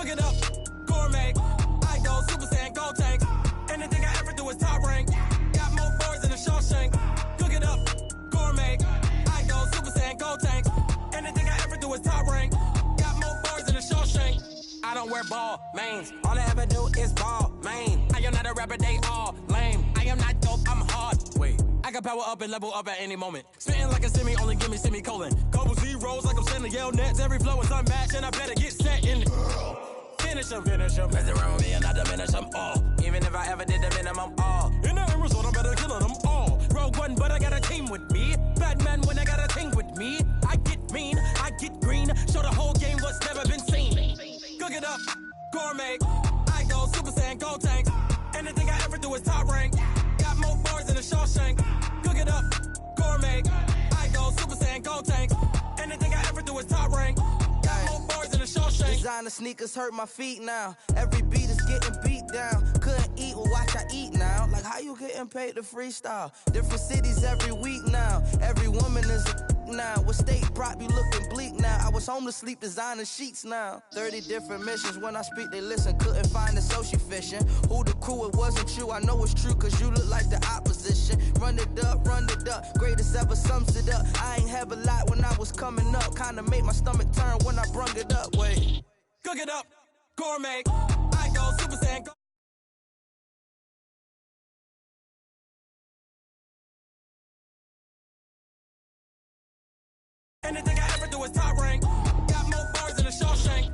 Cook it up, gourmet. I go Super Saiyan, go tank. Anything I ever do is top rank. Got more boys than a Shawshank. Cook it up, gourmet. I go Super Saiyan, go tank. Anything I ever do is top rank. Got more boys than a Shawshank. I don't wear ball mains. All I ever do is ball main. I am not a rapper, they all lame. I am not dope, I'm hard. Wait, I can power up and level up at any moment. Spitting like a semi, only give me semicolon. Couple zeros like I'm sending yell nets. Every flow is unmatched and I better get set in it. Finish them. Mess around with me and I diminish them all. Even if I ever did the minimum all. In the end result, I'm better killing them all. Rogue One, but I got a team with me. Batman when I got a team with me. I get mean, I get green. Show the whole game what's never been seen. Cook it up, gourmet. I go Super Saiyan, go tank. Anything I ever do is top rank. Got more bars than a Shawshank. Cook it up, gourmet. I go Super Saiyan, go tank. Anything I ever do is top rank. Got more bars than a Shawshank. Designer sneakers hurt my feet now. Every beat is getting beat down. Couldn't eat, well watch I eat now. Like how you getting paid to freestyle? Different cities every week now. Every woman is a now. What state brought you looking bleak now? I was home to sleep designing sheets now. 30 different missions. When I speak they listen. Couldn't find the social fishing. Who the crew, it wasn't you. I know it's true cause you look like the opposition. Run it up. Greatest ever sums it up. I ain't have a lot when I was coming up. Kinda made my stomach turn when I brung it up. Wait. Cook it up, gourmet. I go Super Saiyan, go. Anything I ever do is top rank. Got more bars than a Shawshank.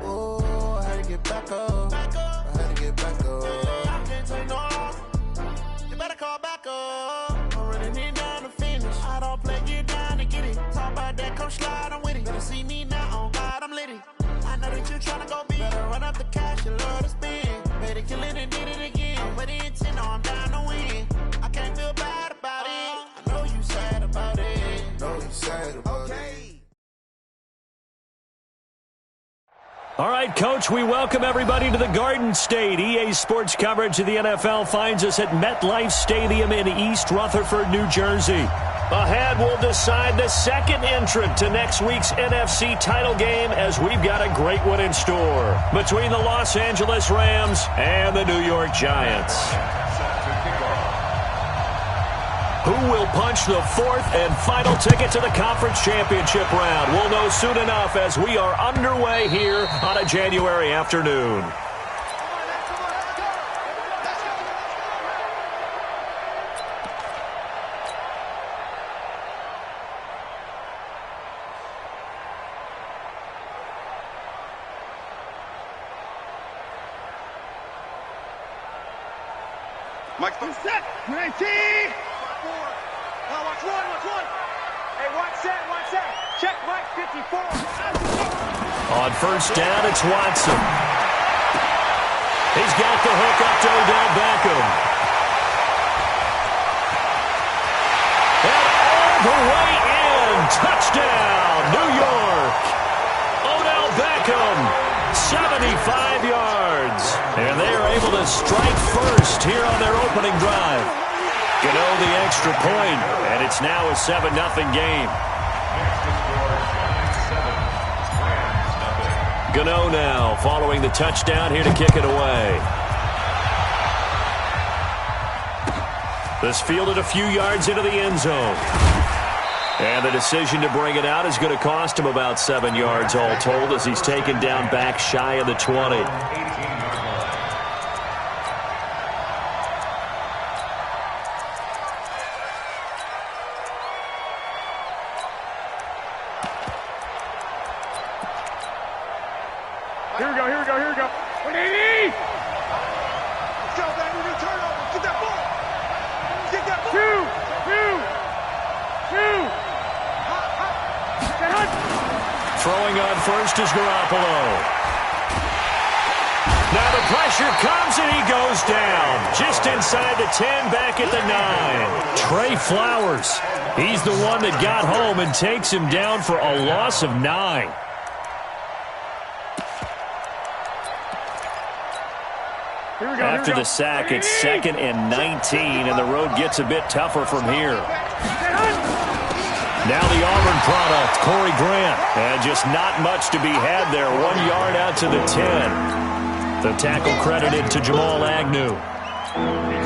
Oh, I had to get back up. I had to get back up. I can't take no loss. You better call back up. I'm running it down to finish. I don't play, get down to get it. Talk about that, come slide, I'm with it. Better see me now, on God, I'm litty. I know that you tryna go big. Better run up the cash, you love to spend. Better kill it and did it again. I'm with the intent, no, I'm down to win. I can't feel bad about it. I know you sad about it. Know you sad about it. All right, Coach, we welcome everybody to the Garden State. EA Sports coverage of the NFL finds us at MetLife Stadium in East Rutherford, New Jersey. Ahead, we'll decide the second entrant to next week's NFC title game as we've got a great one in store between the Los Angeles Rams and the New York Giants. Who will punch the fourth and final ticket to the conference championship round? We'll know soon enough as we are underway here on a January afternoon. Mike's set. 19. Watch one. Hey, one set. Check Mike 54. On first down, it's Watson. He's got the hook up to Odell Beckham. And all the way in. Touchdown, New York. Odell Beckham, 75 yards. And they are able to strike first here on their opening drive. Gano the extra point, and it's now a 7-0 game. Gano now following the touchdown here to kick it away. This fielded a few yards into the end zone. And the decision to bring it out is going to cost him about 7 yards all told as he's taken down back shy of the 20. Here we go. 180! Let's go, baby. New turnover. Get that ball. Two. Throwing on first is Garoppolo. Now the pressure comes and he goes down. Just inside the 10, back at the 9. Trey Flowers He's the one that got home and takes him down for a loss of 9. After the sack, it's 2nd and 19, and the road gets a bit tougher from here. Now the Auburn product, Corey Grant. And just not much to be had there. 1 yard out to the 10. The tackle credited to Jamal Agnew.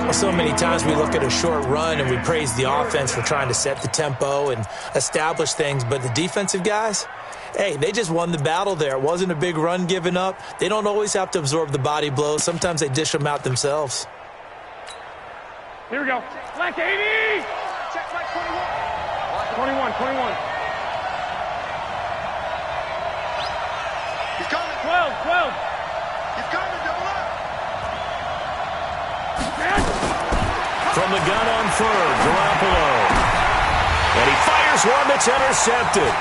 Well, so many times we look at a short run and we praise the offense for trying to set the tempo and establish things, but the defensive guys, hey, they just won the battle there. It wasn't a big run given up. They don't always have to absorb the body blows. Sometimes they dish them out themselves. Here we go. Black 80! Check black 21. 21. He's coming. 12. He's coming, double up. From the gun on third, Garoppolo. And he fires one that's intercepted.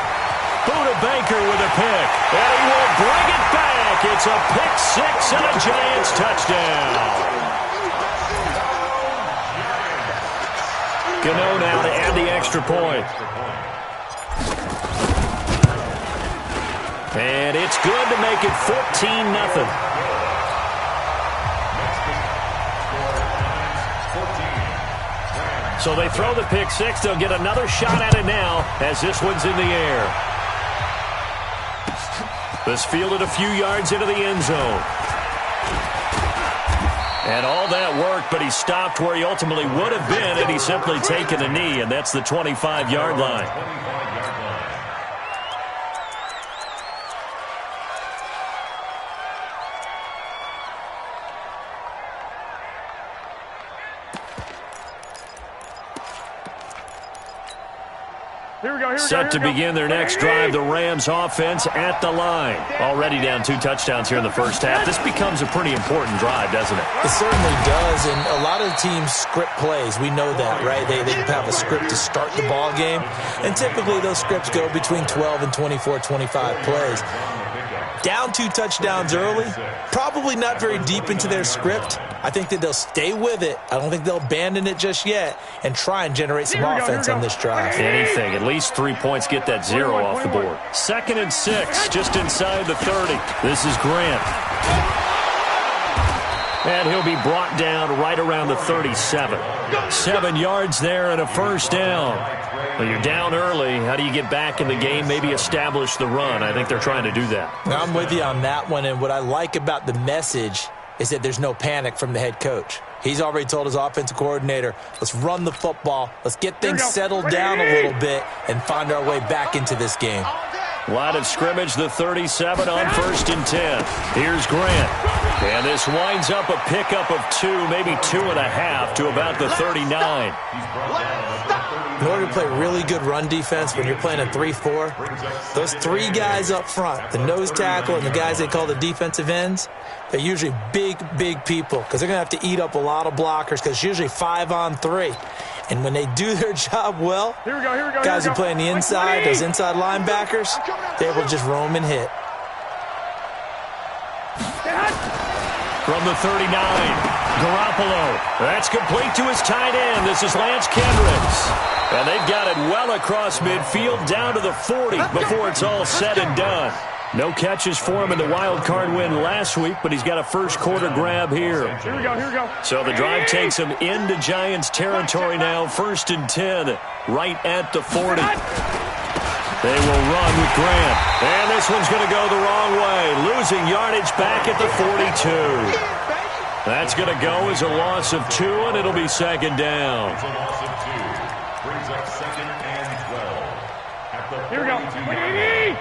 Buda Baker with a pick. And he will bring it back. It's a pick six and a Giants touchdown. Gano now to add the extra point. And it's good to make it 14-0. So they throw the pick six. They'll get another shot at it now as this one's in the air. This fielded a few yards into the end zone. And all that worked, but he stopped where he ultimately would have been had he simply taken a knee, and that's the 25-yard line. Set to begin their next drive, the Rams offense at the line. Already down 2 touchdowns here in the first half. This becomes a pretty important drive, doesn't it? It certainly does, and a lot of teams script plays. We know that, right? They have a script to start the ball game, and typically those scripts go between 12 and 24, 25 plays. Down 2 touchdowns early, probably not very deep into their script. I think that they'll stay with it. I don't think they'll abandon it just yet and try and generate some offense on this drive. Anything, at least 3 points, get that 0 off the board. 2nd and 6, just inside the 30. This is Grant. And he'll be brought down right around the 37. 7 yards there and a first down. Well, you're down early. How do you get back in the game, maybe establish the run? I think they're trying to do that. I'm with you on that one, and what I like about the message is that there's no panic from the head coach. He's already told his offensive coordinator, let's run the football, let's get things settled down a little bit and find our way back into this game. Line of scrimmage, the 37 on 1st and 10. Here's Grant. And this winds up a pickup of 2, maybe 2.5 to about the 39. In order to play really good run defense when you're playing a 3-4, those 3 guys up front, the nose tackle and the guys they call the defensive ends, they're usually big people because they're going to have to eat up a lot of blockers because it's usually 5 on 3. And when they do their job well, guys who play on the inside, those inside linebackers, they're able to just roam and hit. From the 39, Garoppolo. That's complete to his tight end. This is Lance Kendricks. And they've got it well across midfield down to the 40 before it's all said and done. No catches for him in the wild card win last week, but he's got a first quarter grab here. Here we go. So the drive takes him into Giants territory now, 1st and 10, right at the 40. They will run with Grant. And this one's going to go the wrong way, losing yardage back at the 42. That's going to go as a loss of 2, and it'll be 2nd down. Here we go. 21,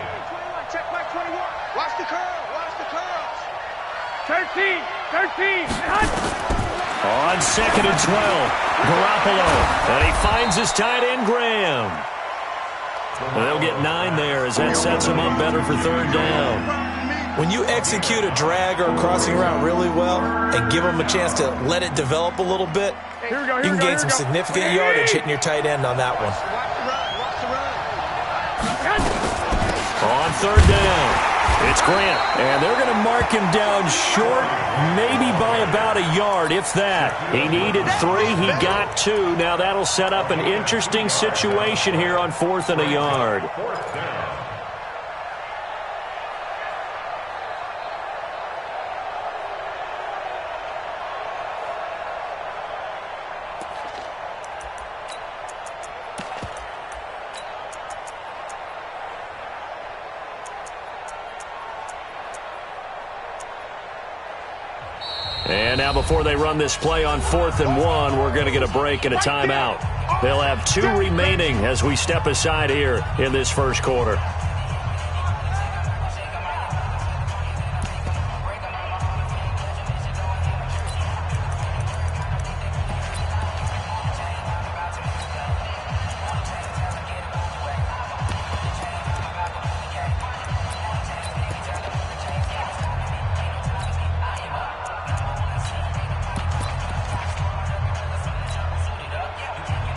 check back 21. Watch the curls. 13. On 2nd and 12, Garoppolo. And he finds his tight end, Graham. And they'll get 9 there as that sets him up better for 3rd down. When you execute a drag or a crossing route really well and give them a chance to let it develop a little bit, you can gain some significant yardage hitting your tight end on that one. On 3rd down, It's Grant, and they're going to mark him down short, maybe by about a yard, if that. He needed 3, he got 2. Now that'll set up an interesting situation here on 4th and a yard. And now before they run this play on 4th and 1, we're going to get a break and a timeout. They'll have 2 remaining as we step aside here in this first quarter.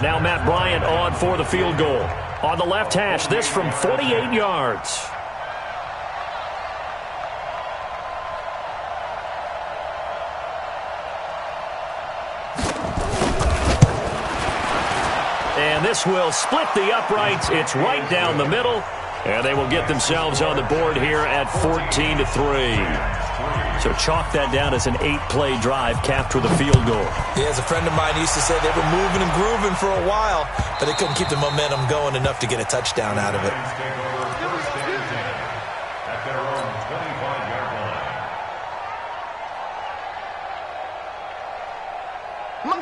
Now Matt Bryant on for the field goal. On the left hash, this from 48 yards. And this will split the uprights. It's right down the middle. And they will get themselves on the board here at 14-3. So chalk that down as an 8-play drive capped with a field goal. Yeah, as a friend of mine used to say, they were moving and grooving for a while, but they couldn't keep the momentum going enough to get a touchdown out of it.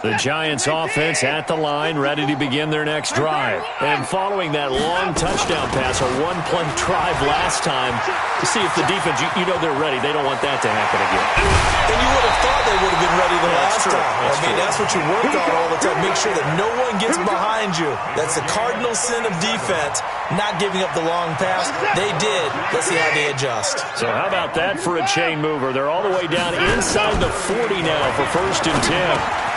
The Giants offense at the line, ready to begin their next drive. And following that long touchdown pass, a one-play drive last time, to see if the defense, you know they're ready. They don't want that to happen again. And you would have thought they would have been ready the last time. That's what you work on all the time. Make sure that no one gets behind you. That's the cardinal sin of defense, not giving up the long pass. They did. Let's see how they adjust. So how about that for a chain mover? They're all the way down inside the 40 now for 1st and 10.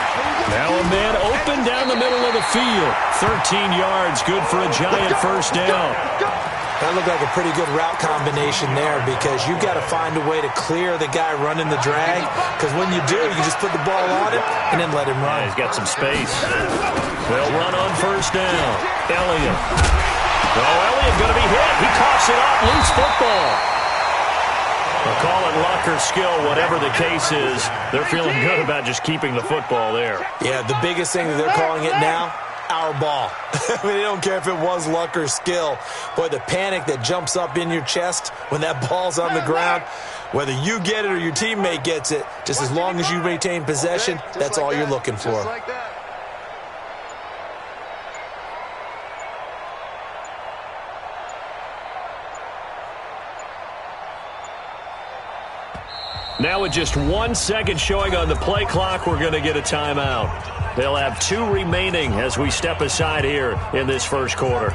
Now a man open down the middle of the field. 13 yards, good for a Giant first down. That looked like a pretty good route combination there because you've got to find a way to clear the guy running the drag, because when you do, you just put the ball on him and then let him run. Yeah, he's got some space. They'll run on first down. Elliott. Oh, Elliott going to be hit. He coughs it up. Loose football. They'll call it luck or skill, whatever the case is. They're feeling good about just keeping the football there. Yeah, the biggest thing that they're calling it now, our ball. I mean, they don't care if it was luck or skill. Boy, the panic that jumps up in your chest when that ball's on the ground, whether you get it or your teammate gets it, just as long as you retain possession, that's all you're looking for. Now with just 1 second showing on the play clock, we're going to get a timeout. They'll have 2 remaining as we step aside here in this first quarter.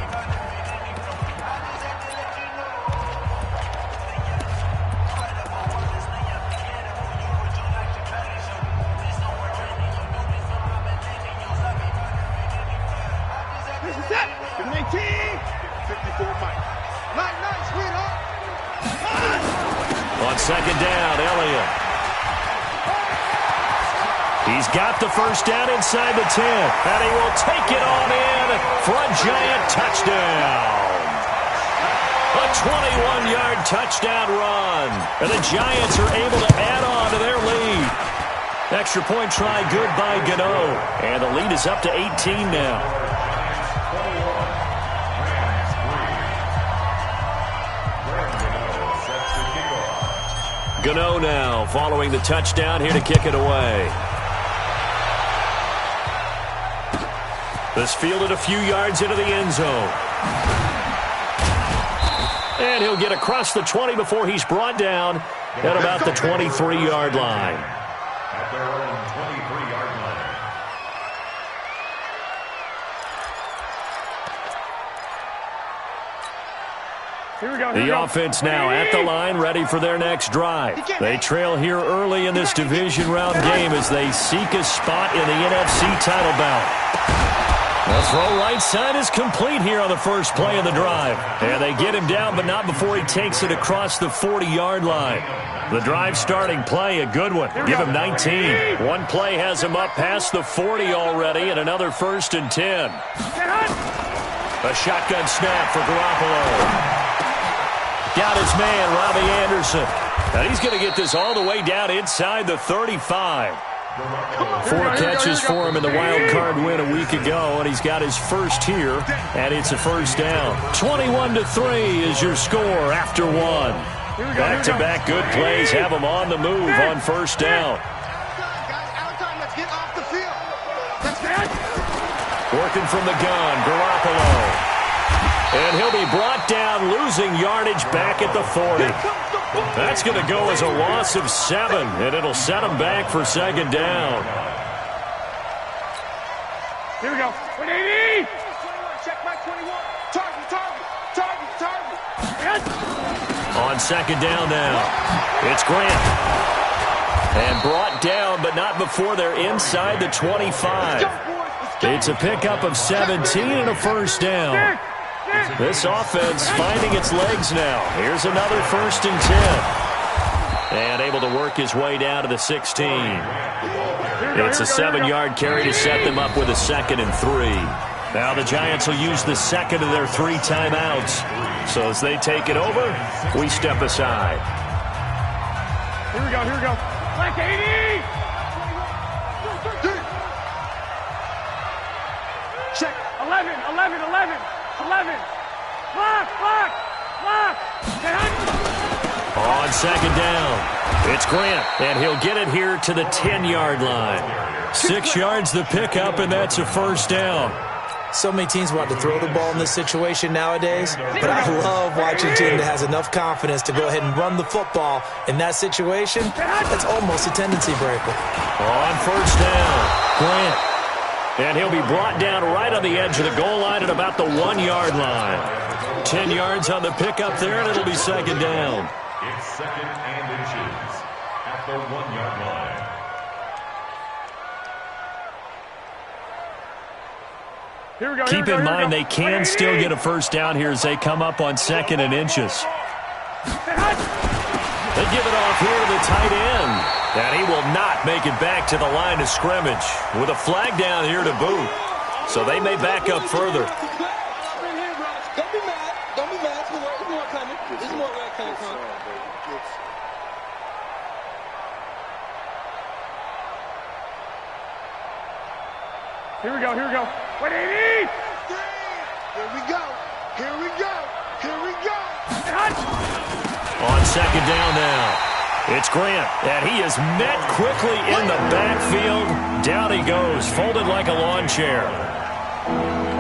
This is it. 19. 54 Mike. Night, sweetheart. On second down, Elliott. He's got the first down inside the 10, and he will take it on in for a Giant touchdown. A 21-yard touchdown run, and the Giants are able to add on to their lead. Extra point try good by Gano, and the lead is up to 18 now. Gano now following the touchdown here to kick it away. This fielded a few yards into the end zone. And he'll get across the 20 before he's brought down at about the 23-yard line. At their own 23-yard line. The offense now at the line, ready for their next drive. They trail here early in this division round game as they seek a spot in the NFC title bout. The throw right side is complete here on the first play of the drive. And they get him down, but not before he takes it across the 40-yard line. The drive starting play, a good one. Give him 19. One play has him up past the 40 already, and another 1st and 10. A shotgun snap for Garoppolo. Got his man, Robbie Anderson. And he's going to get this all the way down inside the 35. 4 catches for him in the wild card win a week ago, and he's got his first here, and it's a first down. 21-3 is your score after one. Back-to-back good plays have him on the move on first down. Working from the gun, Garoppolo. And he'll be brought down, losing yardage back at the 40. That's going to go as a loss of 7, and it'll set him back for second down. Here we go. 180. Check back 21. Target. On second down now, it's Grant. And brought down, but not before they're inside the 25. It's a pickup of 17 and a first down. This offense finding its legs now. Here's another 1st and 10. And able to work his way down to the 16. It's a 7-yard carry to set them up with a 2nd and 3. Now the Giants will use the second of their 3 timeouts. So as they take it over, we step aside. Here we go. Black 80! Check. 11. Block. On second down, it's Grant, and he'll get it here to the 10-yard line. 6 yards the pickup, and that's a first down. So many teams want to throw the ball in this situation nowadays, but I love watching a team that has enough confidence to go ahead and run the football. In that situation, that's almost a tendency breaker. On first down, Grant. And he'll be brought down right on the edge of the goal line at about the 1-yard line. 10 yards on the pickup there, and it'll be second down. It's 2nd and inches at the 1-yard line. Keep in mind they can still get a first down here as they come up on 2nd and inches. They give it off here to the tight end. And he will not make it back to the line of scrimmage with a flag down here to boot. So they may back up further. Don't be mad. There's more coming. There's more red coming from. Here we go. 180! Here we go. On second down now, it's Grant, and he is met quickly in the backfield. Down he goes, folded like a lawn chair.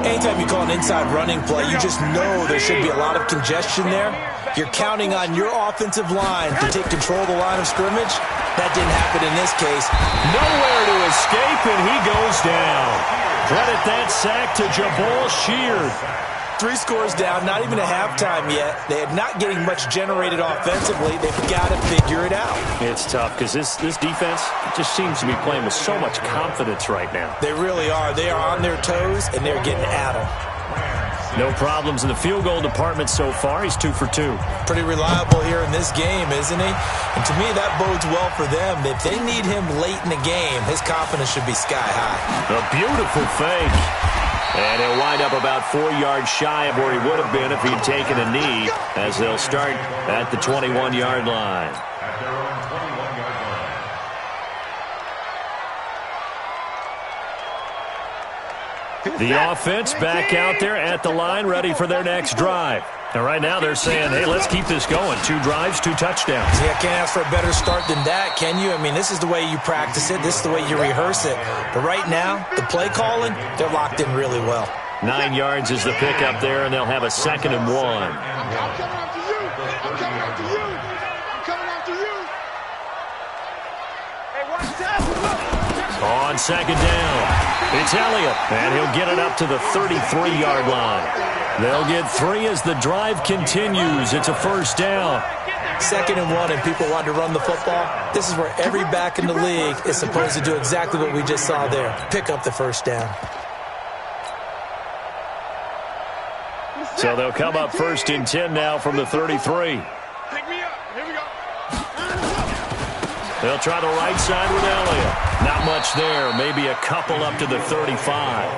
Anytime you call an inside running play, you just know there should be a lot of congestion there. You're counting on your offensive line to take control of the line of scrimmage. That didn't happen in this case. Nowhere to escape, and he goes down. Credit that sack to Jabal Sheard. 3 scores down, not even a halftime yet. They are not getting much generated offensively. They've got to figure it out. It's tough because this defense just seems to be playing with so much confidence right now. They really are. They are on their toes, and they're getting at them. No problems in the field goal department so far. He's 2 for 2. Pretty reliable here in this game, isn't he? And to me, that bodes well for them. If they need him late in the game, his confidence should be sky high. A beautiful fake. And he'll wind up about 4 yards shy of where he would have been if he'd taken a knee, as they'll start at the 21-yard line. At their own 21-yard line. The offense back out there at the line, ready for their next drive. And right now they're saying, hey, let's keep this going. 2 drives, 2 touchdowns. Yeah, can't ask for a better start than that, can you? I mean, this is the way you practice it. This is the way you rehearse it. But right now, the play calling, they're locked in really well. 9 yards is the pickup there, and they'll have a 2nd and 1. I'm coming after you. Hey, watch that. On second down, it's Elliott, and he'll get it up to the 33-yard line. They'll get 3 as the drive continues. It's a first down. 2nd and 1, and people want to run the football. This is where every back in the league is supposed to do exactly what we just saw there. Pick up the first down. So they'll come up 1st and 10 now from the 33. Pick me up. Here we go. They'll try the right side with Elliott. Not much there. Maybe a couple up to the 35.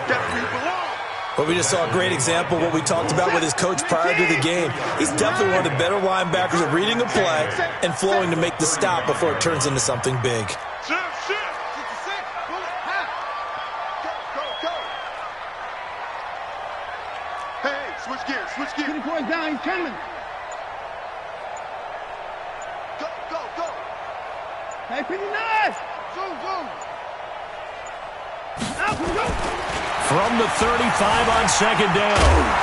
But we just saw a great example of what we talked about with his coach prior to the game. He's definitely one of the better linebackers at reading a play and flowing to make the stop before it turns into something big. Hey, switch gears, switch gears. 2 points down, he's coming. Go, go, go. Hey, pretty nice. Zoom, zoom. Out, go. From the 35 on 2nd down,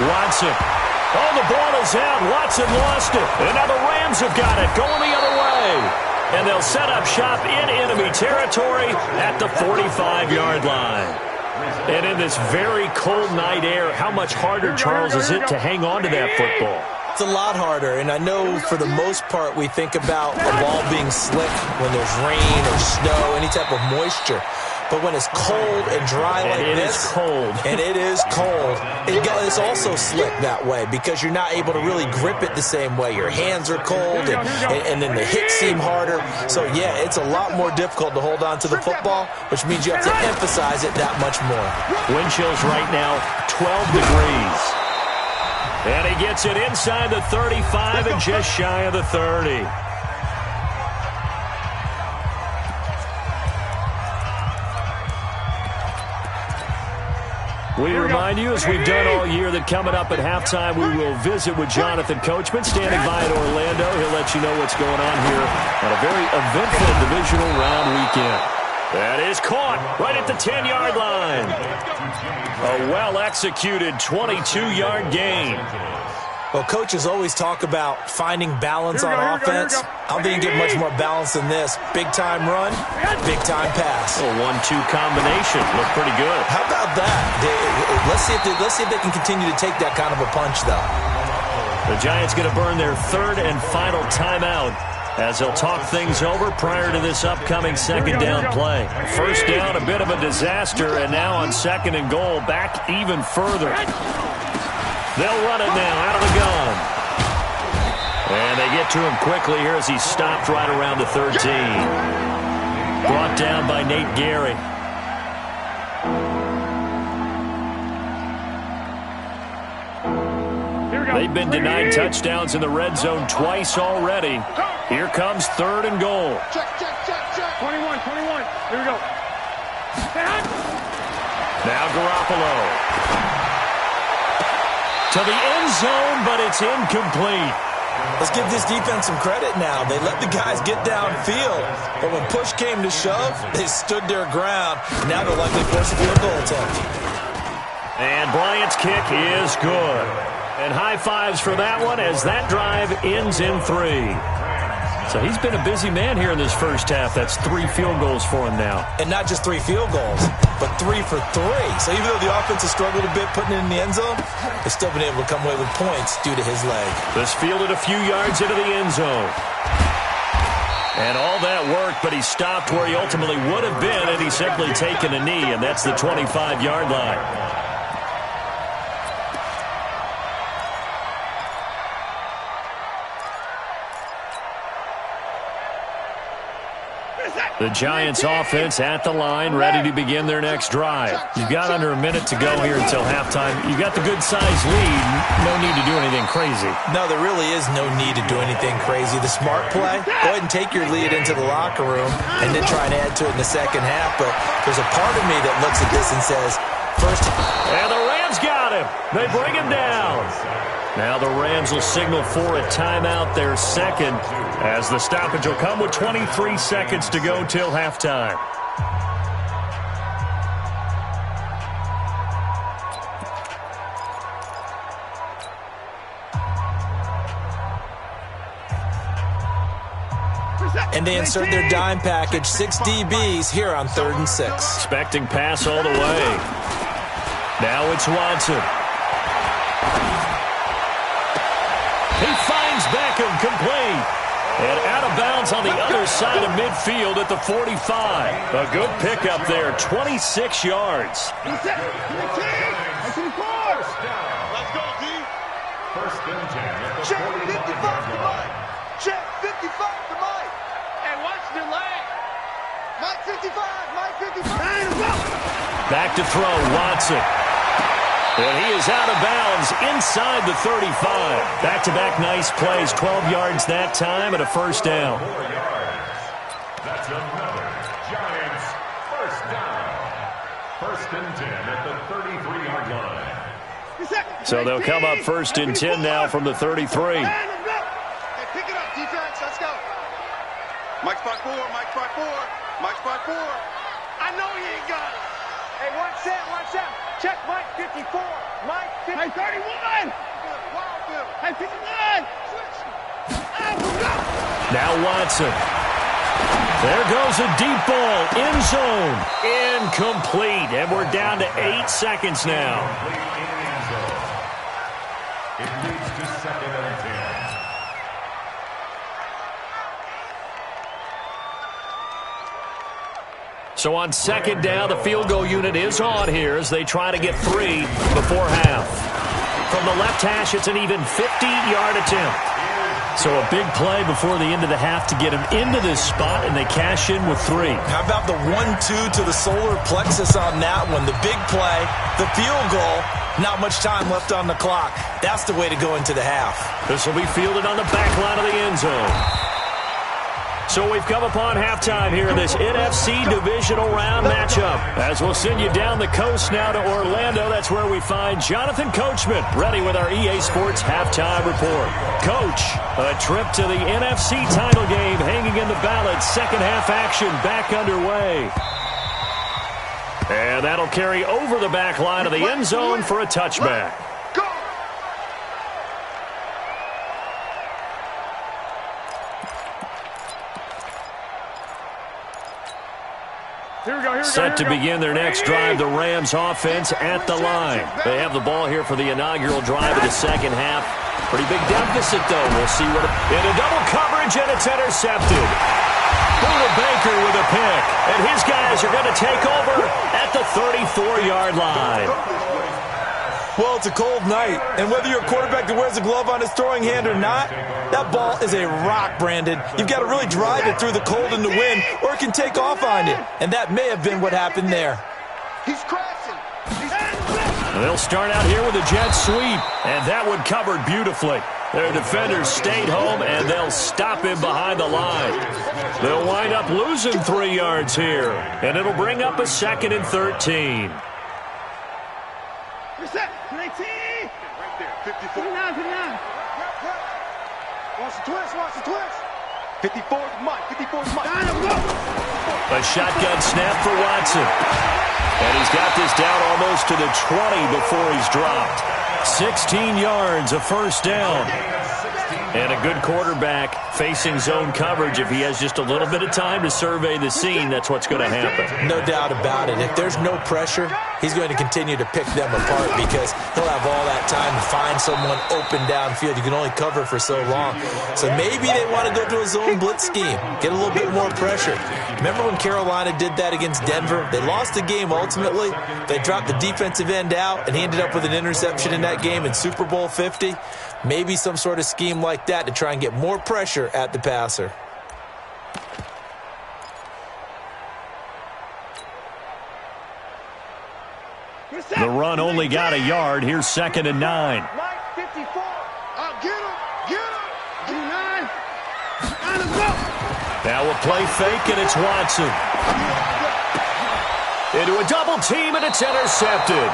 Watson. Oh, the ball is out. Watson lost it. And now the Rams have got it, going the other way. And they'll set up shop in enemy territory at the 45-yard line. And in this very cold night air, how much harder, Charles, is it to hang on to that football? It's a lot harder, and I know for the most part we think about a ball being slick when there's rain or snow, any type of moisture. But when it's cold and dry like this, and it is cold, it's also slick that way because you're not able to really grip it the same way. Your hands are cold, and then the hits seem harder. So, yeah, it's a lot more difficult to hold on to the football, which means you have to emphasize it that much more. Wind chills right now, 12 degrees. And he gets it inside the 35 and just shy of the 30. We remind you, as we've done all year, that coming up at halftime, we will visit with Jonathan Coachman, standing by in Orlando. He'll let you know what's going on here on a very eventful divisional round weekend. That is caught right at the 10-yard line. A well-executed 22-yard gain. Well, coaches always talk about finding balance on offense. I don't think you get much more balance than this. Big-time run, big-time pass. A 1-2 combination. Looked pretty good. How about that? Let's see if they can continue to take that kind of a punch, though. The Giants going to burn their 3rd and final timeout as they'll talk things over prior to this upcoming 2nd down play. 1st down, a bit of a disaster, and now on 2nd and goal, back even further. They'll run it now out of the gun. And they get to him quickly here as he's stopped right around the 13. Brought down by Nate Gary. They've been denied touchdowns in the red zone twice already. Here comes 3rd and goal. Check, check, check, check. 21. Here we go. Now Garoppolo. To the end zone, but it's incomplete. Let's give this defense some credit now. They let the guys get downfield, but when push came to shove, they stood their ground. Now they're likely forced a field goal attempt. And Bryant's kick is good. And high fives for that one as that drive ends in 3. So he's been a busy man here in this first half. That's 3 field goals for him now. And not just 3 field goals, but 3 for 3. So even though the offense has struggled a bit putting it in the end zone, they've still been able to come away with points due to his leg. This fielded a few yards into the end zone. And all that worked, but he stopped where he ultimately would have been had he simply taken a knee, and that's the 25-yard line. The Giants offense at the line, ready to begin their next drive. You've got under a minute to go here until halftime. You've got the good-sized lead. No need to do anything crazy. No, there really is no need to do anything crazy. The smart play, go ahead and take your lead into the locker room and then try and add to it in the second half. But there's a part of me that looks at this and says, first. And the Rams got him. They bring him down. Now the Rams will signal for a timeout, their 2nd, as the stoppage will come with 23 seconds to go till halftime. And they insert their dime package, 6 DBs here on 3rd and 6. Expecting pass all the way. Now it's Watson. He finds Beckham complete. And out of bounds on the other side of midfield at the 45. A good pickup there, 26 yards. Let's go, D. First and 10 at the Check 45 55 to yard line. Mike. Check 55 to Mike. Hey, watch the leg. Mike 55. Mike 55. Back to throw, Watson. And he is out of bounds inside the 35. Back-to-back nice plays, 12 yards that time and a first down. 4 yards. That's another Giants first down. First and 10 at the 33-yard line. So they'll come up first and 10 now from the 33. Hey, pick it up, defense. Let's go. Mike spot 4. Mike spot 4. Mike spot 4. I know you ain't got it. Hey, watch that. Watch that. Check Mike 54. Mike 50. Hey, 31. Hey, 59. Now Watson. There goes a deep ball. End zone. Incomplete. And we're down to 8 seconds now. It leads to second and 10. So on second down, the field goal unit is on here as they try to get 3 before half. From the left hash, it's an even 50-yard attempt. So a big play before the end of the half to get him into this spot, and they cash in with 3. How about the 1-2 to the solar plexus on that one? The big play, the field goal, not much time left on the clock. That's the way to go into the half. This will be fielded on the back line of the end zone. So we've come upon halftime here in this NFC Divisional Round matchup. As we'll send you down the coast now to Orlando, that's where we find Jonathan Coachman, ready with our EA Sports Halftime Report. Coach, a trip to the NFC title game hanging in the balance. Second half action back underway. And that'll carry over the back line of the end zone for a touchback. Set to begin their next drive, the Rams offense at the line. They have the ball here for the inaugural drive of the second half. Pretty big deficit, though. We'll see what into double coverage, and it's intercepted. Buda Baker with a pick, and his guys are going to take over at the 34-yard line. Well, it's a cold night, and whether you're a quarterback that wears a glove on his throwing hand or not, that ball is a rock, Brandon. You've got to really drive it through the cold and the wind, or it can take off on you, and that may have been what happened there. He's crashing. They'll start out here with a jet sweep, and that one covered beautifully. Their defenders stayed home, and they'll stop him behind the line. They'll wind up losing 3 yards here, and it'll bring up a 2nd and 13. Reset. 19. Right there. 54. 59. 59. Watch the twist. Watch the twist. 54 is Mike. 54 is Mike. A shotgun snap for Watson. And he's got this down almost to the 20 before he's dropped. 16 yards, a first down. And a good quarterback facing zone coverage. If he has just a little bit of time to survey the scene, that's what's going to happen. No doubt about it. If there's no pressure, he's going to continue to pick them apart because he'll have all that time to find someone open downfield. You can only cover for so long. So maybe they want to go to a zone blitz scheme, get a little bit more pressure. Remember when Carolina did that against Denver? They lost the game ultimately. They dropped the defensive end out, and he ended up with an interception in that game in Super Bowl 50. Maybe some sort of scheme like that to try and get more pressure at the passer. The run only got a yard. Here's 2nd and 9. Mike 54. Get him. Get him. 29. Now a play fake, and it's Watson. Into a double team, and it's intercepted.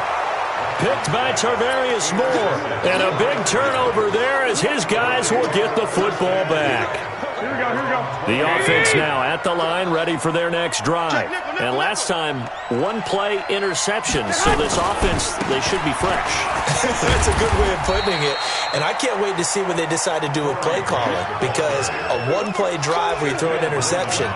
Picked by Tarvarius Moore. And a big turnover there as his guys will get the football back. Here we go. The offense now at the line, ready for their next drive. And last time, 1-play interception. So this offense, they should be fresh. That's a good way of putting it. And I can't wait to see what they decide to do with play calling. Because a 1-play drive where you throw an interception,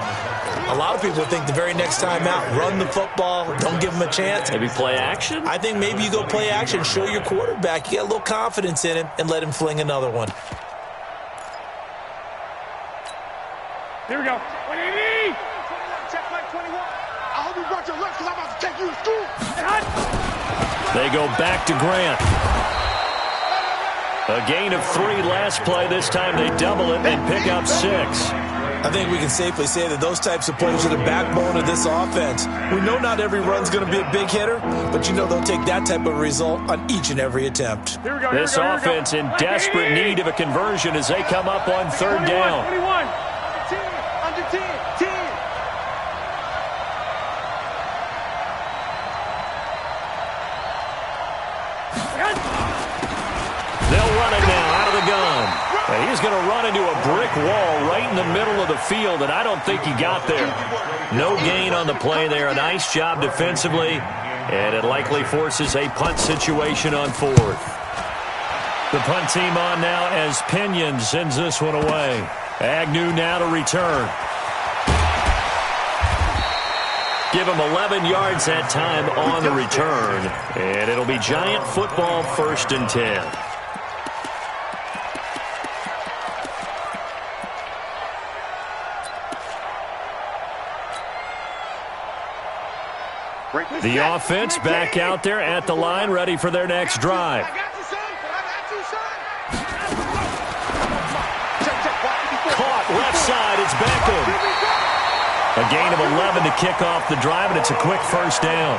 a lot of people think the very next time out, run the football, don't give them a chance. Maybe play action? I think maybe you go play action, show your quarterback, you get a little confidence in him, and let him fling another one. Here we go. 180. Check Mike 21. I hope you brought your lunch because I'm about to take you to school. They go back to Grant. A gain of 3 last play. This time they double it and pick up 6. I think we can safely say that those types of plays are the backbone of this offense. We know not every run's going to be a big hitter, but you know they'll take that type of result on each and every attempt. This offense in desperate need of a conversion as they come up on 3rd down. 21, under 10, 10. They'll run it now out of the gun. And he's going to run into a brick wall right in the middle of the field, and I don't think he got there. No gain on the play there. A nice job defensively, and it likely forces a punt situation on 4th. The punt team on now as Pinion sends this one away. Agnew now to return. Give him 11 yards that time on the return, and it'll be Giant football 1st and 10. The offense back out there at the line, ready for their next drive. Caught left side, it's Beckham. A gain of 11 to kick off the drive, and it's a quick 1st down.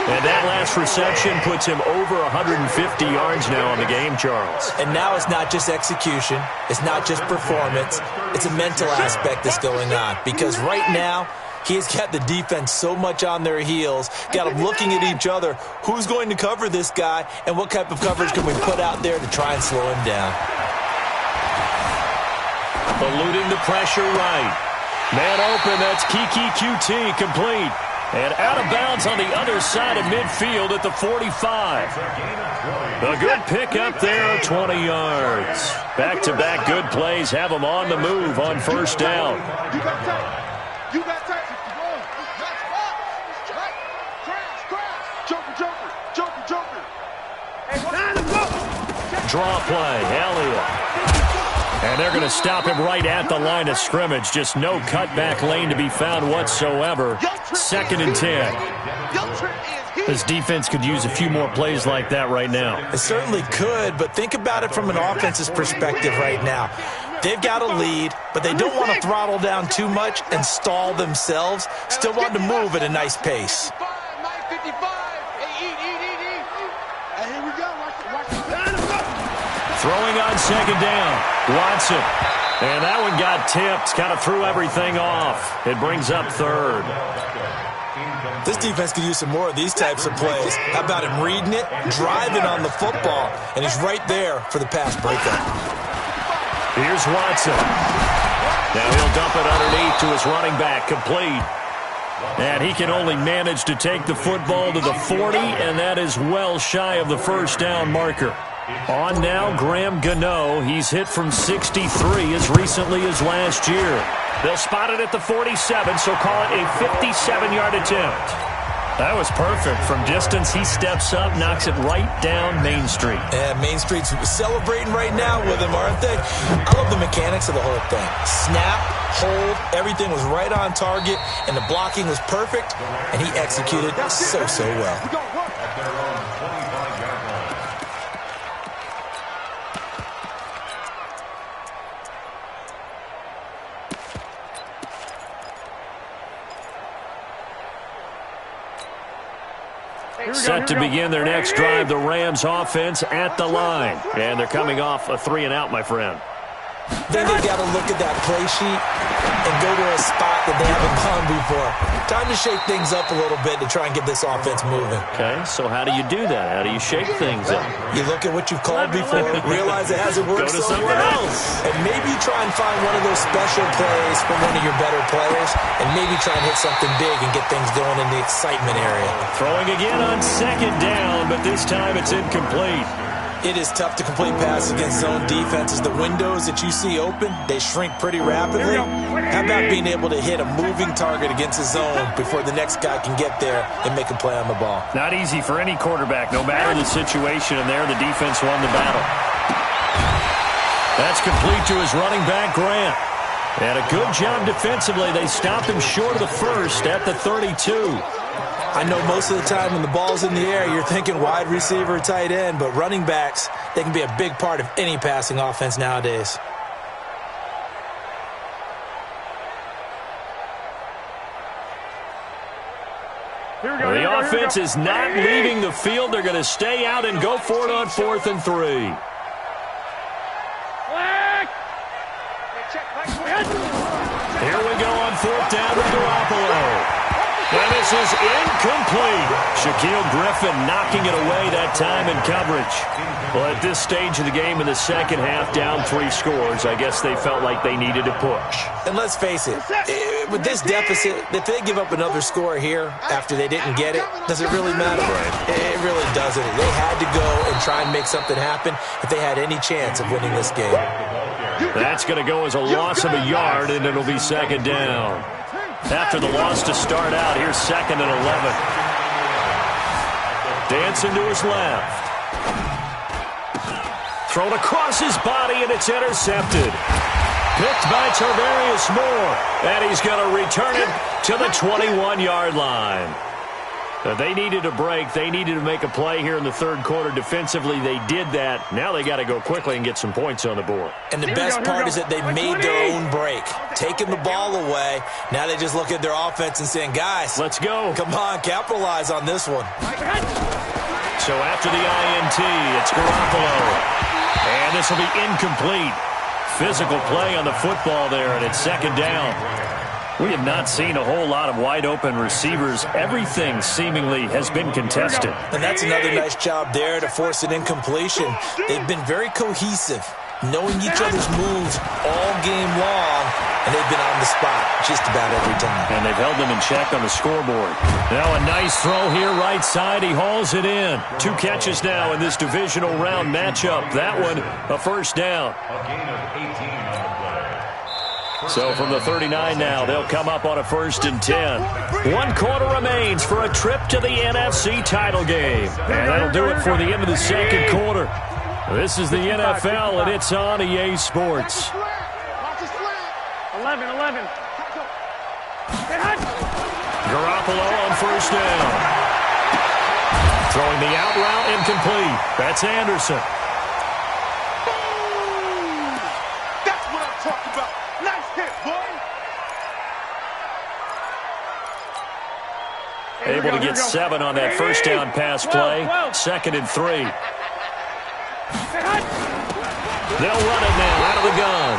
And that last reception puts him over 150 yards now on the game, Charles. And now it's not just execution. It's not just performance. It's a mental aspect that's going on. Because right now, he's got the defense so much on their heels, got them looking at each other. Who's going to cover this guy, and what type of coverage can we put out there to try and slow him down? Eluding the pressure right. Man open, that's Kiki QT, complete. And out of bounds on the other side of midfield at the 45. A good pickup there, 20 yards. Back-to-back good plays have them on the move on 1st down. You got time. You got time. Joker. Draw play, Elliott. And they're going to stop him right at the line of scrimmage. Just no cutback lane to be found whatsoever. 2nd and 10. This defense could use a few more plays like that right now. It certainly could, but think about it from an offense's perspective right now. They've got a lead, but they don't want to throttle down too much and stall themselves. Still want to move at a nice pace. Throwing on 2nd down. Watson. And that one got tipped. Kind of threw everything off. It brings up 3rd. This defense could use some more of these types of plays. How about him reading it, driving on the football, and he's right there for the pass breakup. Here's Watson. Now he'll dump it underneath to his running back, complete. And he can only manage to take the football to the 40, and that is well shy of the 1st down marker. On now, Graham Gano. He's hit from 63 as recently as last year. They'll spot it at the 47, so call it a 57-yard attempt. That was perfect. From distance, he steps up, knocks it right down Main Street. And Main Street's celebrating right now with him, aren't they? I love the mechanics of the whole thing. Snap, hold, everything was right on target, and the blocking was perfect, and he executed so well. Set to begin their next drive, the Rams offense at the line. And they're coming off a 3-and-out, my friend. Then they got to look at that play sheet and go to a spot that they haven't gone before. Time to shake things up a little bit to try and get this offense moving. Okay, so how do you do that? How do you shake things up? You look at what you've called before, realize it hasn't worked so well, and maybe try and find one of those special plays from one of your better players, and maybe try and hit something big and get things going in the excitement area. Throwing again on 2nd down, but this time it's incomplete. It is tough to complete passes against zone defenses. The windows that you see open, they shrink pretty rapidly. How about being able to hit a moving target against a zone before the next guy can get there and make a play on the ball? Not easy for any quarterback, no matter the situation, and there the defense won the battle. That's complete to his running back, Grant. And a good job defensively. They stopped him short of the 1st at the 32. I know most of the time when the ball's in the air, you're thinking wide receiver, tight end, but running backs, they can be a big part of any passing offense nowadays. The offense is not leaving the field. They're going to stay out and go for it on 4th and 3. Here we go on 4th down with Garoppolo. And this is incomplete. Shaquille Griffin knocking it away that time in coverage. Well, at this stage of the game in the second half, down 3 scores, I guess they felt like they needed to push. And let's face it, with this deficit, if they give up another score here after they didn't get it, does it really matter? It really doesn't. They had to go and try and make something happen if they had any chance of winning this game. That's going to go as a loss of a yard, and it'll be second down. After the loss to start out, here's 2nd and 11. Dancing to his left. Thrown across his body, and it's intercepted. Picked by Tarvarius Moore, and he's going to return it to the 21-yard line. They needed a break. They needed to make a play here in the third quarter. Defensively, they did that. Now they got to go quickly and get some points on the board. And the best part is that they made their own break. Taking the ball away, now they just look at their offense and saying, guys, let's go. Come on, capitalize on this one. So after the INT, it's Garoppolo. And this will be incomplete. Physical play on the football there, and it's second down. We have not seen a whole lot of wide-open receivers. Everything seemingly has been contested. And that's another nice job there to force an incompletion. They've been very cohesive, knowing each other's moves all game long, and they've been on the spot just about every time. And they've held them in check on the scoreboard. Now a nice throw here right side. He hauls it in. 2 catches now in this divisional round matchup. That one, a first down. A gain of 18 on the play. So from the 39 now, they'll come up on a 1st and 10. 1 quarter remains for a trip to the NFC title game. And that'll do it for the end of the second quarter. This is the NFL, and it's on EA Sports. 11. Garoppolo on first down. Throwing the out route incomplete. That's Anderson. That's what I'm talking about. Nice hit, boy. Able to get 7 on that first down pass play. 2nd and 3. They'll run it now out of the gun.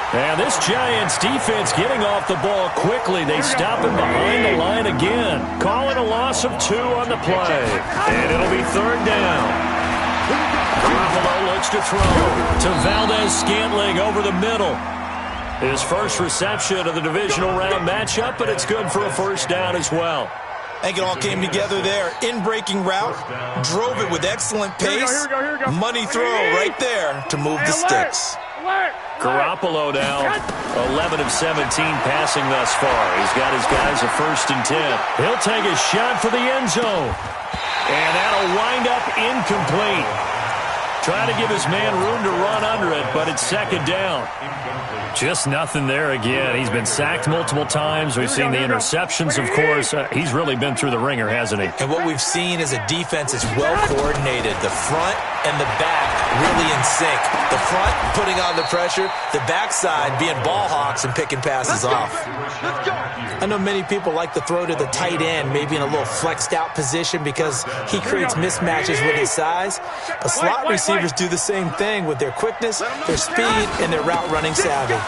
And this Giants defense getting off the ball quickly. They stop him behind the line again. Calling a loss of 2 on the play. And it'll be 3rd down. Garoppolo looks to throw to Valdez-Scantling over the middle. His first reception of the divisional round matchup, but it's good for a first down as well. I think it all came together there. In-breaking route, drove it with excellent pace. Money throw right there to move the sticks. Garoppolo now 11 of 17 passing thus far. He's got his guys a 1st and 10. He'll take a shot for the end zone. And that'll wind up incomplete. Trying to give his man room to run under it, but it's second down. Just nothing there again. He's been sacked multiple times. We've seen the interceptions, of course. He's really been through the ringer, hasn't he? And what we've seen is a defense is well coordinated. The front and the back really in sync. The front putting on the pressure, the backside being ball hawks and picking passes off. I know many people like to throw to the tight end, maybe in a little flexed out position because he creates mismatches with his size. But slot receivers do the same thing with their quickness, their speed, and their route running savvy.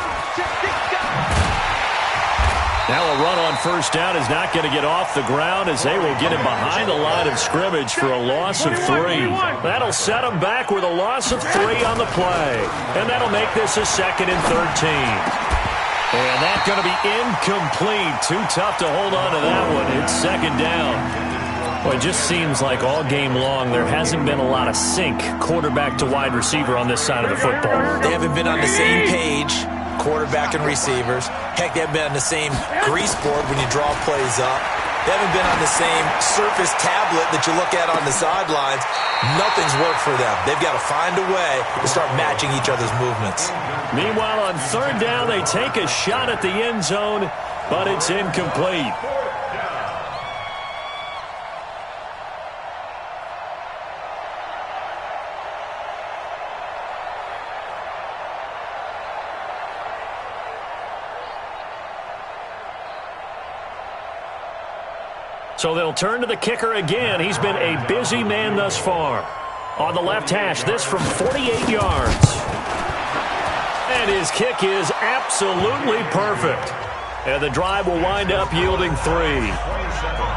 Now a run on first down is not going to get off the ground as they will get him behind the line of scrimmage for a loss of 3. That'll set him back with a loss of 3 on the play. And that'll make this a 2nd and 13. And that's going to be incomplete. Too tough to hold on to that one. It's second down. Well, it just seems like all game long there hasn't been a lot of sync quarterback to wide receiver on this side of the football. They haven't been on the same page, quarterback and receivers. Heck, they haven't been on the same grease board when you draw plays up. They haven't been on the same surface tablet that you look at on the sidelines. Nothing's worked for them. They've got to find a way to start matching each other's movements. Meanwhile, on third down, they take a shot at the end zone, but it's incomplete. So they'll turn to the kicker again. He's been a busy man thus far. On the left hash, this from 48 yards. And his kick is absolutely perfect. And the drive will wind up yielding 3.